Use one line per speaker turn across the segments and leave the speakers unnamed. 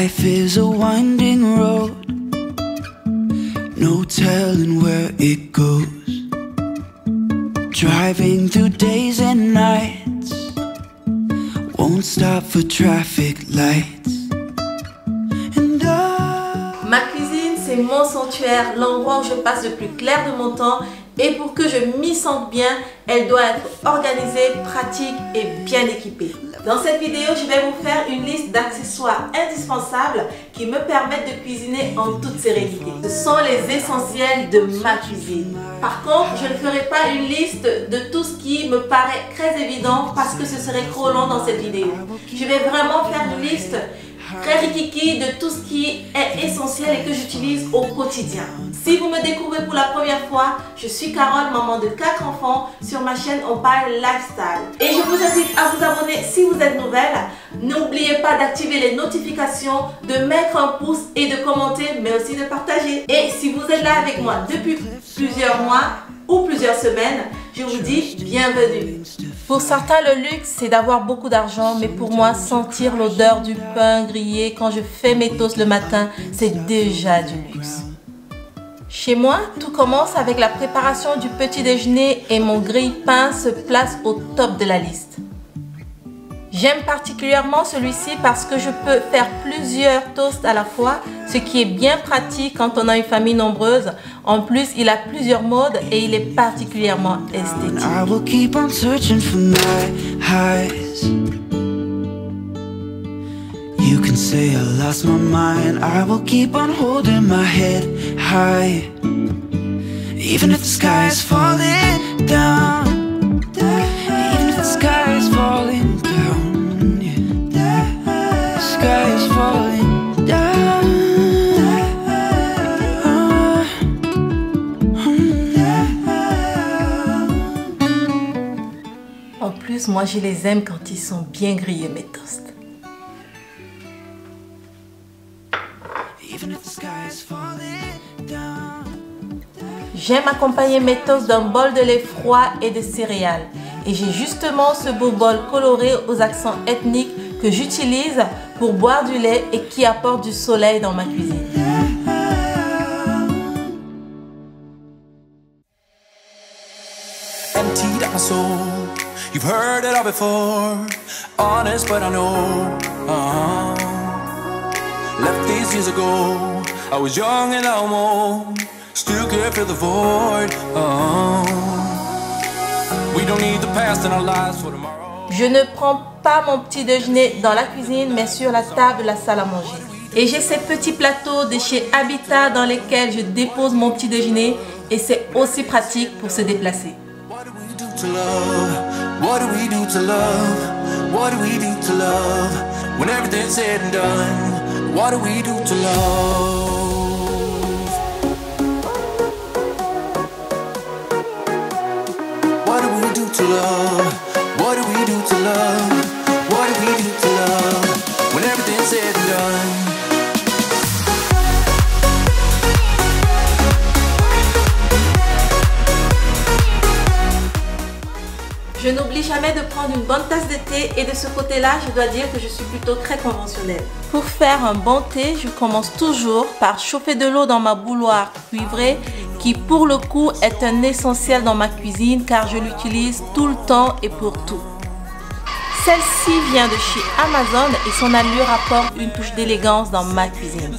Life is a winding road, no telling where it goes. Driving through days and nights, won't stop for traffic lights. And
ma cuisine, c'est mon sanctuaire, l'endroit où je passe le plus clair de mon temps. Et pour que je m'y sente bien, elle doit être organisée, pratique et bien équipée. Dans cette vidéo, je vais vous faire une liste d'accessoires indispensables qui me permettent de cuisiner en toute sérénité. Ce sont les essentiels de ma cuisine. Par contre, je ne ferai pas une liste de tout ce qui me paraît très évident parce que ce serait trop long dans cette vidéo. Je vais vraiment faire une liste très rikiki de tout ce qui est essentiel et que j'utilise au quotidien. Si vous me découvrez pour la première fois, je suis Carole, maman de 4 enfants. Sur ma chaîne, on parle lifestyle. Et je vous invite à vous abonner si vous êtes nouvelle. N'oubliez pas d'activer les notifications, de mettre un pouce et de commenter, mais aussi de partager. Et si vous êtes là avec moi depuis plusieurs mois ou plusieurs semaines, je vous dis bienvenue. Pour certains, le luxe, c'est d'avoir beaucoup d'argent, mais pour moi, sentir l'odeur du pain grillé quand je fais mes toasts le matin, c'est déjà du luxe. Chez moi, tout commence avec la préparation du petit déjeuner et mon grille-pain se place au top de la liste. J'aime particulièrement celui-ci parce que je peux faire plusieurs toasts à la fois, ce qui est bien pratique quand on a une famille nombreuse. En plus, il a plusieurs modes et il est particulièrement esthétique.
I will keep on searching for my highs. You can say I lost my mind. I will keep on holding my head high, even if the sky is falling down. Even if the sky is falling down, yeah. The sky is falling down.
En plus, moi je les aime quand ils sont bien grillés, mes toasts. J'aime accompagner mes toasts d'un bol de lait froid et de céréales. Et j'ai justement ce beau bol coloré aux accents ethniques que j'utilise pour boire du lait et qui apporte du soleil dans ma cuisine.
Emptied out my soul. You've heard it all before. Honest, but I know. Left these years ago. I was young and almost still could fill the void. We don't need the past in our lives for tomorrow.
Je ne prends pas mon petit déjeuner dans la cuisine, mais sur la table de la salle à manger. Et j'ai ces petits plateaux de chez Habitat dans lesquels je dépose mon petit déjeuner et c'est aussi pratique pour se déplacer.
What do we do to love? What do we do to love? What do we do to love? When everything's said and done, what do we do to love? What do we do to love? What do we do to love? What do we do to love? When everything's said and done.
Je n'oublie jamais de prendre une bonne tasse de thé et de ce côté-là, je dois dire que je suis plutôt très conventionnelle. Pour faire un bon thé, je commence toujours par chauffer de l'eau dans ma bouilloire cuivrée qui pour le coup est un essentiel dans ma cuisine car je l'utilise tout le temps et pour tout. Celle-ci vient de chez Amazon et son allure apporte une touche d'élégance dans ma cuisine.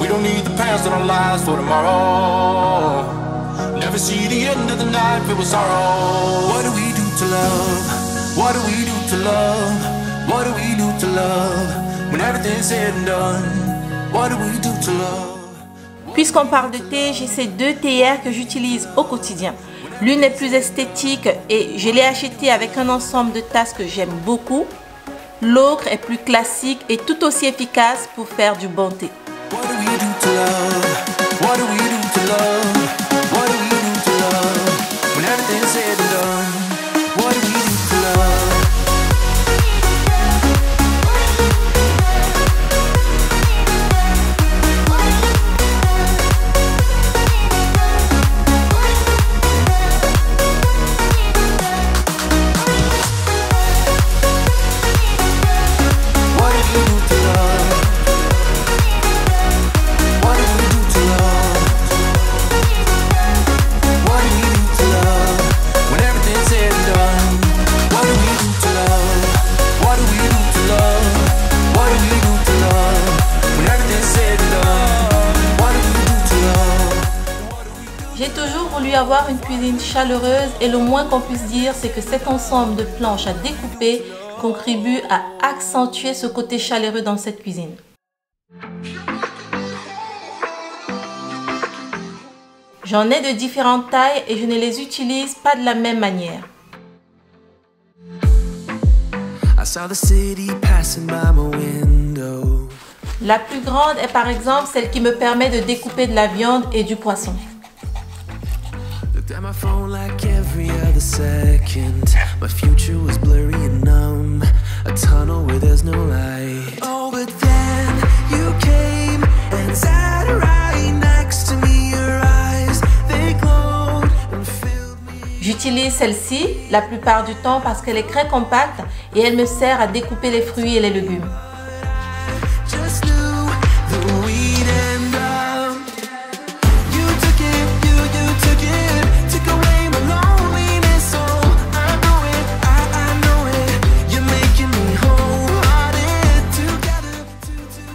We don't need the past in our lives for tomorrow. Never see the end of the night filled with sorrow. What do we do to love? What do we do to love? What do we do to love? When everything's said and done, what do we do to love?
Puisqu'on parle de thé, j'ai ces deux théières que j'utilise au quotidien. L'une est plus esthétique et je l'ai achetée avec un ensemble de tasses que j'aime beaucoup. L'autre est plus classique et tout aussi efficace pour faire du bon thé.
What do we do to love? What do we do to love? What do we do to love? When everything's said and done, what do we do to love?
J'ai toujours voulu avoir une cuisine chaleureuse et le moins qu'on puisse dire, c'est que cet ensemble de planches à découper contribue à accentuer ce côté chaleureux dans cette cuisine. J'en ai de différentes tailles et je ne les utilise pas de la même manière. La plus grande est par exemple celle qui me permet de découper de la viande et du poisson. J'utilise celle-ci la plupart du temps parce qu'elle est très compacte et elle me sert à découper les fruits et les légumes.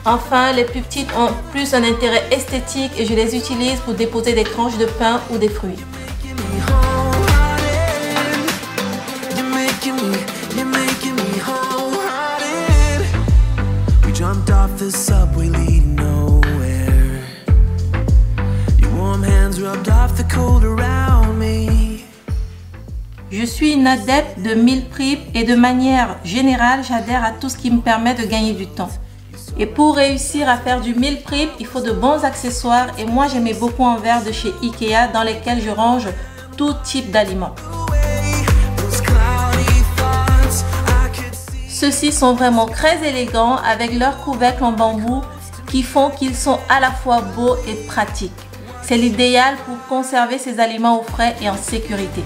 Enfin, les plus petites ont plus un intérêt esthétique et je les utilise pour déposer des tranches de pain ou des fruits. Je suis une adepte de meal prep et de manière générale, j'adhère à tout ce qui me permet de gagner du temps. Et pour réussir à faire du meal prep, il faut de bons accessoires et moi j'aimais beaucoup un verre de chez Ikea dans lesquels je range tout type d'aliments. Ceux-ci sont vraiment très élégants avec leurs couvercles en bambou qui font qu'ils sont à la fois beaux et pratiques. C'est l'idéal pour conserver ces aliments au frais et en sécurité.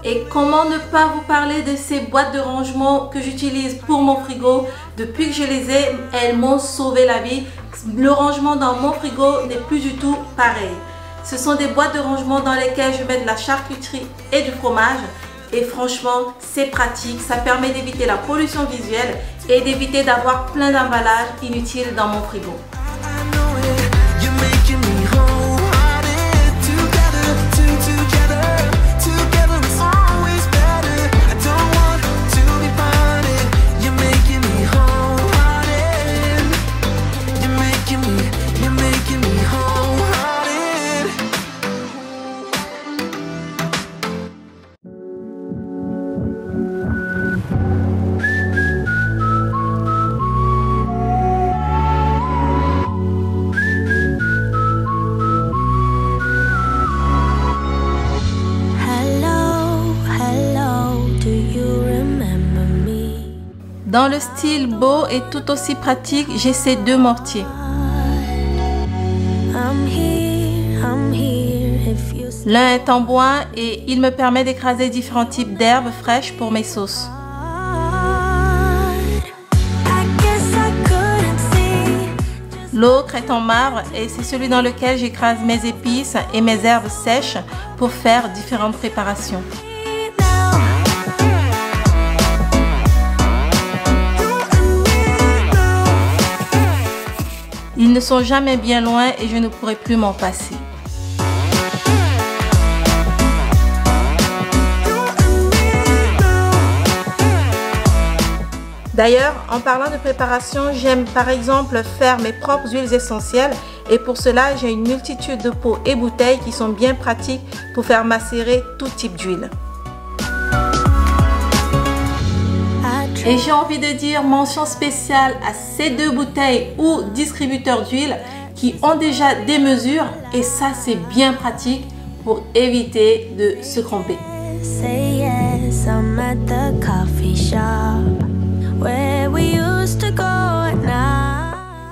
Et comment ne pas vous parler de ces boîtes de rangement que j'utilise pour mon frigo. Depuis que je les ai, elles m'ont sauvé la vie. Le rangement dans mon frigo n'est plus du tout pareil. Ce sont des boîtes de rangement dans lesquelles je mets de la charcuterie et du fromage. Et franchement, c'est pratique. Ça permet d'éviter la pollution visuelle et d'éviter d'avoir plein d'emballages inutiles dans mon frigo. Dans le style beau et tout aussi pratique, j'ai ces deux mortiers. L'un est en bois et il me permet d'écraser différents types d'herbes fraîches pour mes sauces. L'autre est en marbre et c'est celui dans lequel j'écrase mes épices et mes herbes sèches pour faire différentes préparations. Ils ne sont jamais bien loin et je ne pourrai plus m'en passer. D'ailleurs, en parlant de préparation, j'aime par exemple faire mes propres huiles essentielles et pour cela, j'ai une multitude de pots et bouteilles qui sont bien pratiques pour faire macérer tout type d'huile. Et j'ai envie de dire mention spéciale à ces deux bouteilles ou distributeurs d'huile qui ont déjà des mesures et ça c'est bien pratique pour éviter de se tromper.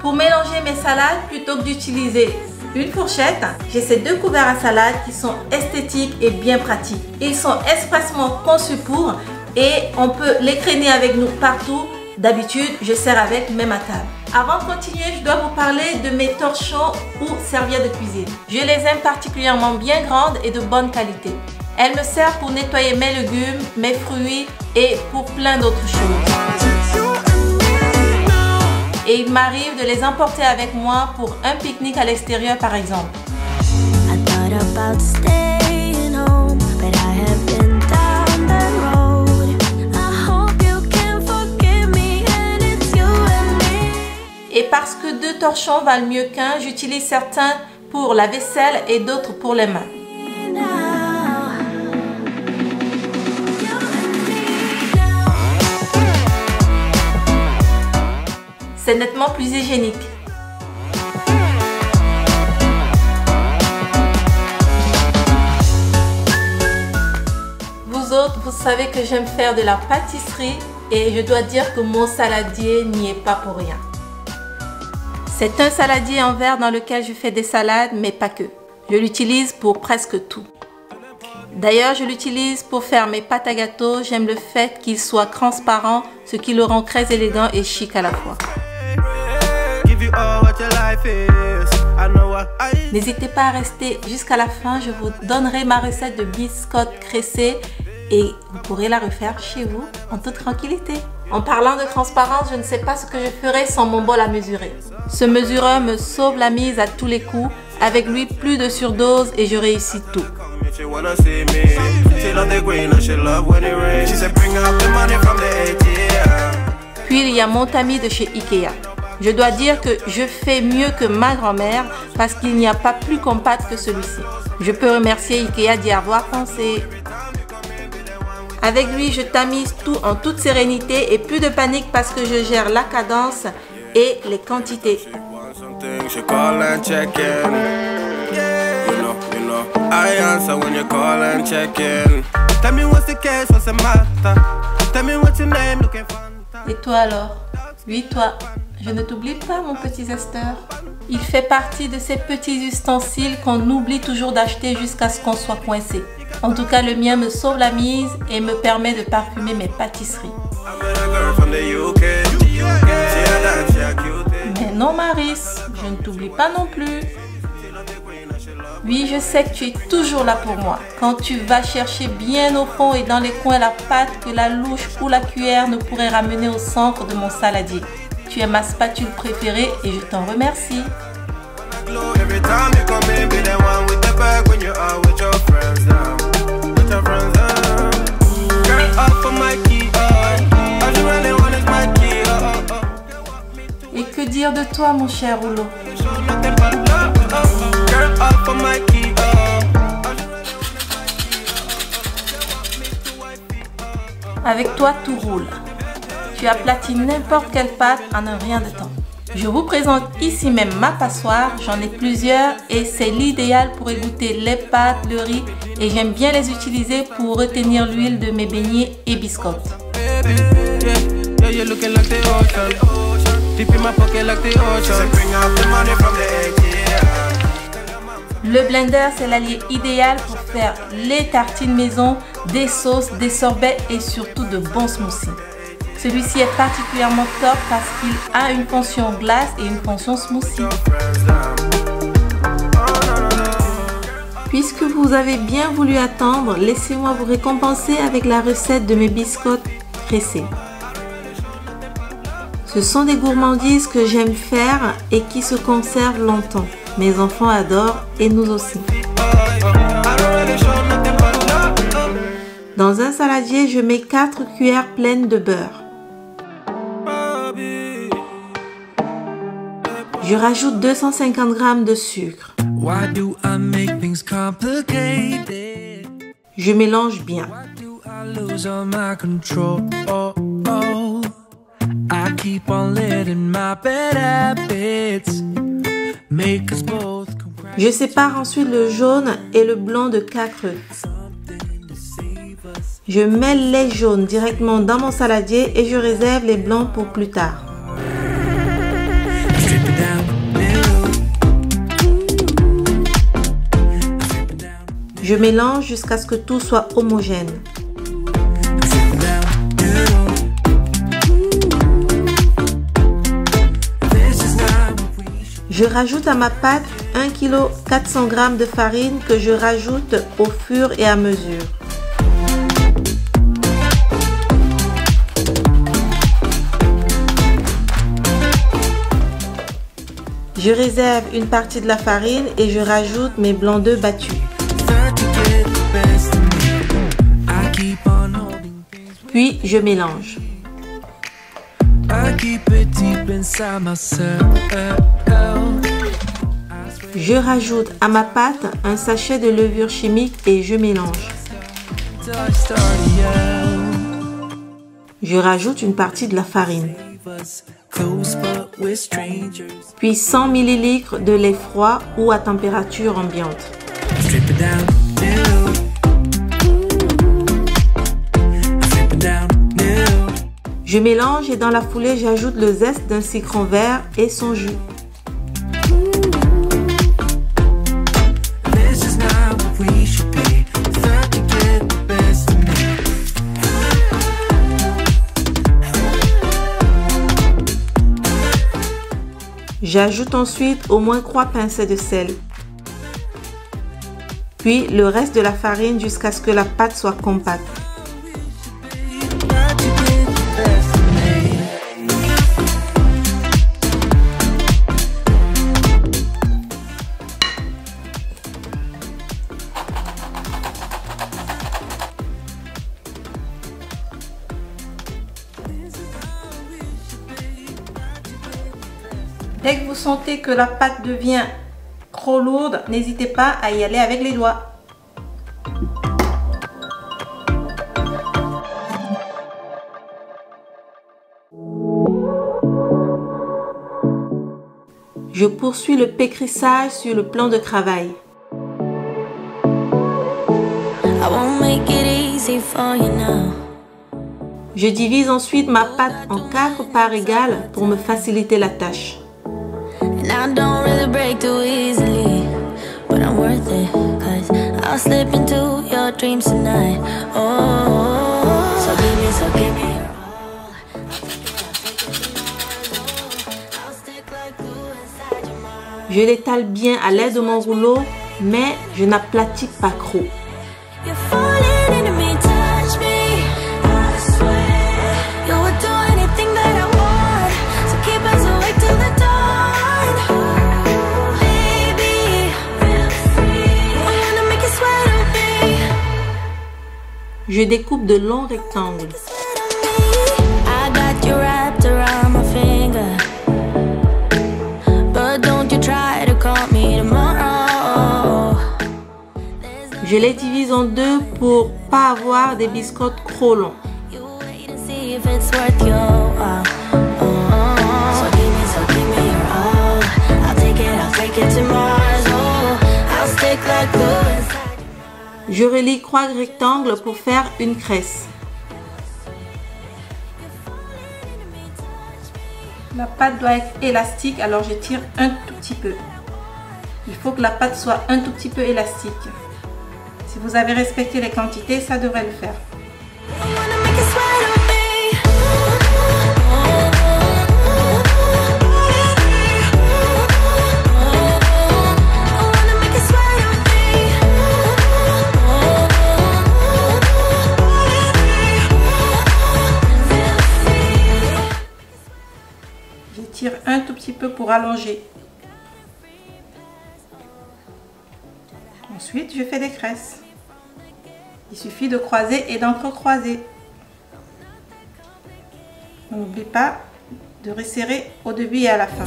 Pour mélanger mes salades, plutôt que d'utiliser une fourchette, j'ai ces 2 couverts à salade qui sont esthétiques et bien pratiques. Ils sont expressément conçus pour et on peut les traîner avec nous partout. D'habitude, je sers avec même à table. Avant de continuer, je dois vous parler de mes torchons ou serviettes de cuisine. Je les aime particulièrement bien grandes et de bonne qualité. Elles me servent pour nettoyer mes légumes, mes fruits et pour plein d'autres choses. Et il m'arrive de les emporter avec moi pour un pique-nique à l'extérieur par exemple. Et parce que 2 torchons valent mieux qu'un, j'utilise certains pour la vaisselle et d'autres pour les mains. C'est nettement plus hygiénique. Vous autres, vous savez que j'aime faire de la pâtisserie et je dois dire que mon saladier n'y est pas pour rien. C'est un saladier en verre dans lequel je fais des salades, mais pas que. Je l'utilise pour presque tout. D'ailleurs, je l'utilise pour faire mes pâtes à gâteau. J'aime le fait qu'il soit transparent, ce qui le rend très élégant et chic à la fois. N'hésitez pas à rester jusqu'à la fin, je vous donnerai ma recette de biscottes cressées et vous pourrez la refaire chez vous en toute tranquillité. En parlant de transparence, je ne sais pas ce que je ferais sans mon bol à mesurer. Ce mesureur me sauve la mise à tous les coups. Avec lui, plus de surdose et je réussis tout. Puis il y a mon tamis de chez Ikea. Je dois dire que je fais mieux que ma grand-mère parce qu'il n'y a pas plus compact que celui-ci. Je peux remercier Ikea d'y avoir pensé. Avec lui, je tamise tout en toute sérénité et plus de panique parce que je gère la cadence et les quantités. Et toi alors? Oui, toi. Je ne t'oublie pas, mon petit zesteur. Il fait partie de ces petits ustensiles qu'on oublie toujours d'acheter jusqu'à ce qu'on soit coincé. En tout cas, le mien me sauve la mise et me permet de parfumer mes pâtisseries. Mais non, Maris, je ne t'oublie pas non plus. Oui, je sais que tu es toujours là pour moi. Quand tu vas chercher bien au fond et dans les coins la pâte que la louche ou la cuillère ne pourrait ramener au centre de mon saladier. Tu es ma spatule préférée et je t'en remercie. Et que dire de toi, mon cher Rouleau? Avec toi, tout roule. Tu aplatis n'importe quelle pâte en un rien de temps. Je vous présente ici même ma passoire, j'en ai plusieurs et c'est l'idéal pour égoutter les pâtes, le riz et j'aime bien les utiliser pour retenir l'huile de mes beignets et biscottes. Le blender, c'est l'allié idéal pour faire les tartines maison, des sauces, des sorbets et surtout de bons smoothies. Celui-ci est particulièrement top parce qu'il a une fonction glace et une fonction smoothie. Puisque vous avez bien voulu attendre, laissez-moi vous récompenser avec la recette de mes biscottes pressées. Ce sont des gourmandises que j'aime faire et qui se conservent longtemps. Mes enfants adorent et nous aussi. Dans un saladier, je mets 4 cuillères pleines de beurre. Je rajoute 250 g de sucre. Je mélange bien. Je sépare ensuite le jaune et le blanc de 4 œufs. Je mêle les jaunes directement dans mon saladier et je réserve les blancs pour plus tard. Je mélange jusqu'à ce que tout soit homogène. Je rajoute à ma pâte 1 kg 400 g de farine que je rajoute au fur et à mesure. Je réserve une partie de la farine et je rajoute mes blancs d'œufs battus. Puis je mélange. Je rajoute à ma pâte un sachet de levure chimique et je mélange. Je rajoute une partie de la farine. Puis 100 ml de lait froid ou à température ambiante. Je mélange et dans la foulée, j'ajoute le zeste d'un citron vert et son jus. J'ajoute ensuite au moins 3 pincées de sel. Puis le reste de la farine jusqu'à ce que la pâte soit compacte. Dès que vous sentez que la pâte devient trop lourde, n'hésitez pas à y aller avec les doigts. Je poursuis le pécrissage sur le plan de travail. Je divise ensuite ma pâte en 4 parts égales pour me faciliter la tâche. I don't really break too easily, but I'm worth it, 'cause I'll slip into your dreams tonight. Oh, so give me your all. I'll stick like glue inside your mind. Je l'étale bien à l'aide de mon rouleau, mais je n'aplatis pas trop. You're falling into me, touch me. I swear you would do anything that I want, so keep us awake till the dawn. Je découpe de longs rectangles. Je les divise en deux pour pas avoir des biscottes trop longs. Je relie 3 rectangles pour faire une cresse. La pâte doit être élastique, alors je tire un tout petit peu. Il faut que la pâte soit un tout petit peu élastique. Si vous avez respecté les quantités, ça devrait le faire. Tire un tout petit peu pour allonger. Ensuite, je fais des cresses. Il suffit de croiser et d'entrecroiser. N'oublie pas de resserrer au début et à la fin.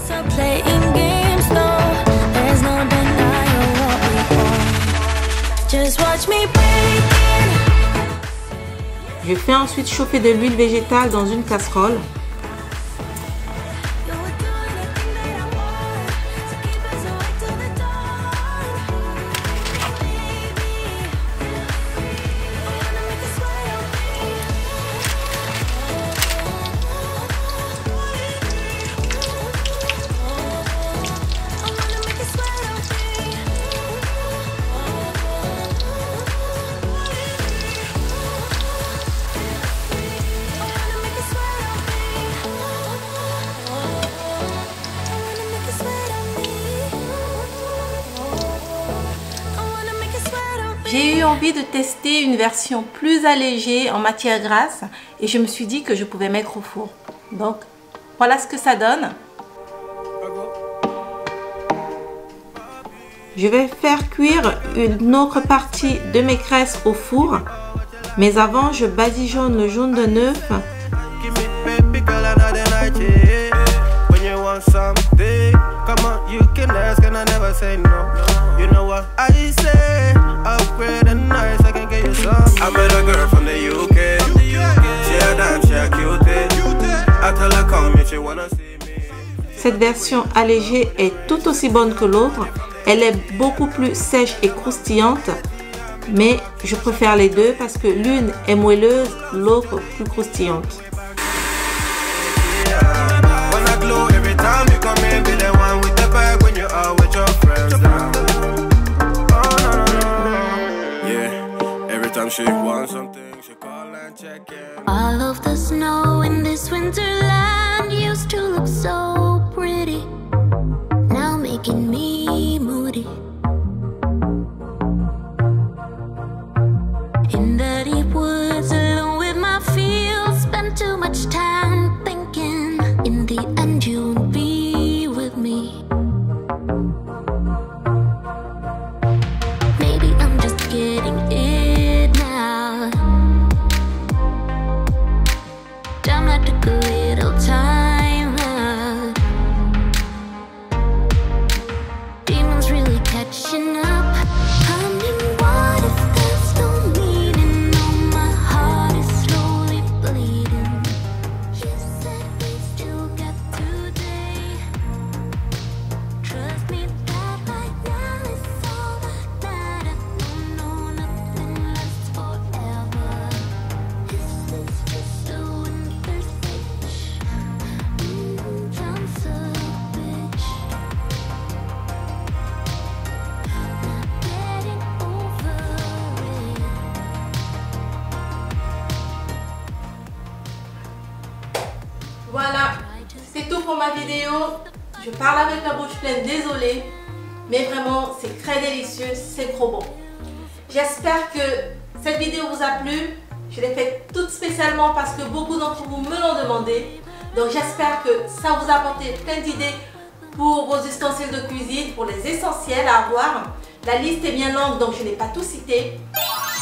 Je fais ensuite chauffer de l'huile végétale dans une casserole. J'ai eu envie de tester une version plus allégée en matière grasse et je me suis dit que je pouvais mettre au four. Donc voilà ce que ça donne. Je vais faire cuire une autre partie de mes graisses au four. Mais avant, je badigeonne le jaune d'un œuf. Cette version allégée est tout aussi bonne que l'autre. Elle est beaucoup plus sèche et croustillante. Mais je préfère les deux parce que l'une est moelleuse, l'autre plus croustillante.
All of the snow in this winterland used to look so pretty, now making me moody. In the deep woods, alone with my fields, spend too much time thinking. In the end, you'll be with me. Maybe I'm just getting it now. Time I took a little time out. Demons really catching up.
Voilà, c'est tout pour ma vidéo. Je parle avec la bouche pleine, désolée. Mais vraiment, c'est très délicieux, c'est trop bon. J'espère que cette vidéo vous a plu. Je l'ai faite toute spécialement parce que beaucoup d'entre vous me l'ont demandé. Donc j'espère que ça vous a apporté plein d'idées pour vos ustensiles de cuisine, pour les essentiels à avoir. La liste est bien longue, donc je n'ai pas tout cité.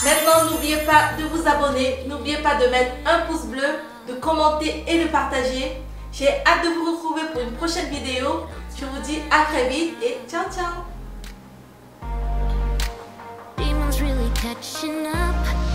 Maintenant, n'oubliez pas de vous abonner. N'oubliez pas de mettre un pouce bleu, de commenter et de partager. J'ai hâte de vous retrouver pour une prochaine vidéo. Je vous dis à très vite et ciao ciao.
Demons really catching up.